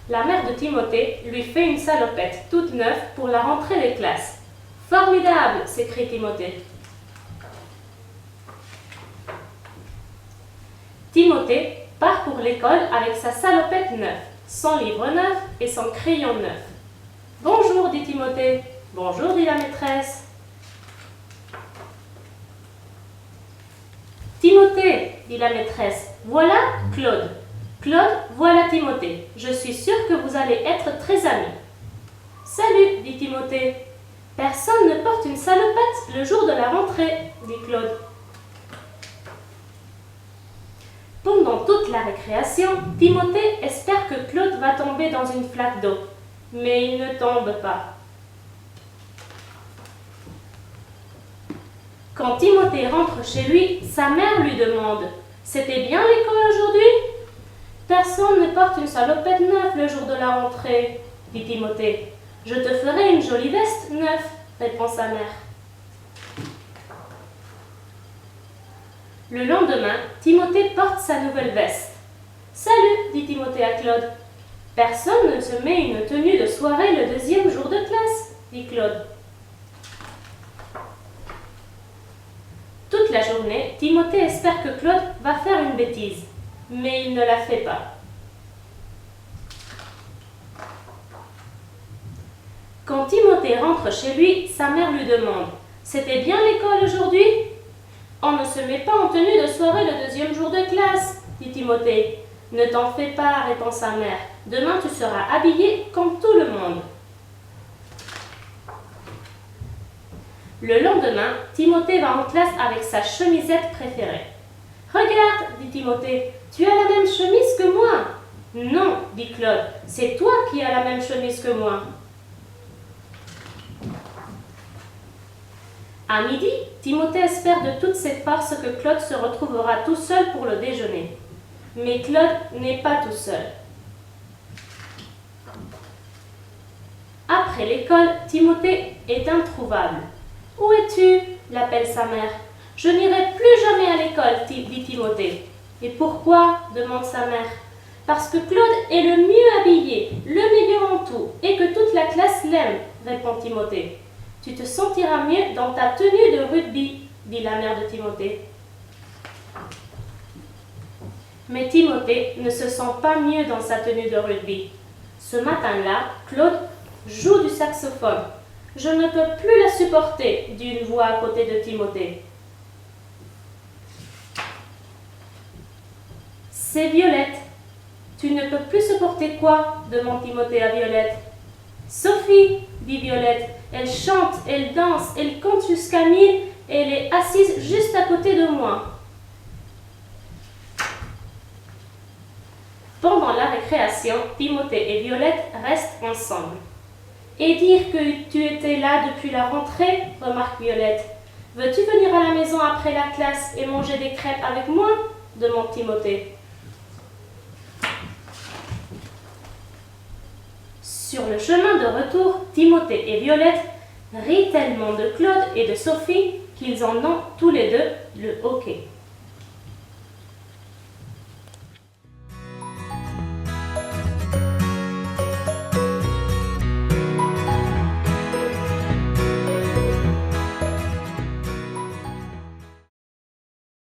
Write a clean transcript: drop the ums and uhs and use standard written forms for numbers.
La mère de Timothée lui fait une salopette toute neuve pour la rentrée des classes. « Formidable !» s'écrie Timothée. Timothée part pour l'école avec sa salopette neuve, son livre neuf et son crayon neuf. « Bonjour » dit Timothée. « Bonjour » dit la maîtresse. « Timothée » dit la maîtresse, « voilà Claude. Claude, voilà Timothée. Je suis sûre que vous allez être très amis. »« Salut » dit Timothée. « Personne ne porte une salopette le jour de la rentrée » dit Claude. Pendant toute la récréation, Timothée espère que Claude va tomber dans une flaque d'eau, mais il ne tombe pas. Quand Timothée rentre chez lui, sa mère lui demande « C'était bien l'école aujourd'hui ?»« Personne ne porte une salopette neuve le jour de la rentrée, » dit Timothée. « Je te ferai une jolie veste neuve, » répond sa mère. Le lendemain, Timothée porte sa nouvelle veste. « Salut » dit Timothée à Claude. « Personne ne se met une tenue de soirée le deuxième jour de classe, » dit Claude. Toute la journée, Timothée espère que Claude va faire une bêtise, mais il ne la fait pas. Quand Timothée rentre chez lui, sa mère lui demande « C'était bien l'école aujourd'hui ?»« On ne se met pas en tenue de soirée le deuxième jour de classe, » dit Timothée. « Ne t'en fais pas, » répond sa mère. « Demain, tu seras habillé comme tout le monde. » Le lendemain, Timothée va en classe avec sa chemisette préférée. « Regarde, » dit Timothée, « tu as la même chemise que moi. »« Non, » dit Claude, « c'est toi qui as la même chemise que moi. » À midi, Timothée espère de toutes ses forces que Claude se retrouvera tout seul pour le déjeuner. Mais Claude n'est pas tout seul. Après l'école, Timothée est introuvable. « Où es-tu » l'appelle sa mère. « Je n'irai plus jamais à l'école, » dit Timothée. « Et pourquoi » demande sa mère. « Parce que Claude est le mieux habillé, le meilleur en tout, et que toute la classe l'aime, » répond Timothée. « Tu te sentiras mieux dans ta tenue de rugby, » dit la mère de Timothée. Mais Timothée ne se sent pas mieux dans sa tenue de rugby. Ce matin-là, Claude joue du saxophone. « Je ne peux plus la supporter » dit une voix à côté de Timothée. « C'est Violette. »« Tu ne peux plus supporter quoi ?» demande Timothée à Violette. « Sophie » dit Violette. « Elle chante, elle danse, elle compte jusqu'à 1000 et elle est assise juste à côté de moi. » Pendant la récréation, Timothée et Violette restent ensemble. « Et dire que tu étais là depuis la rentrée » remarque Violette. « Veux-tu venir à la maison après la classe et manger des crêpes avec moi » demande Timothée. Sur le chemin de retour, Timothée et Violette rient tellement de Claude et de Sophie qu'ils en ont tous les deux le hoquet.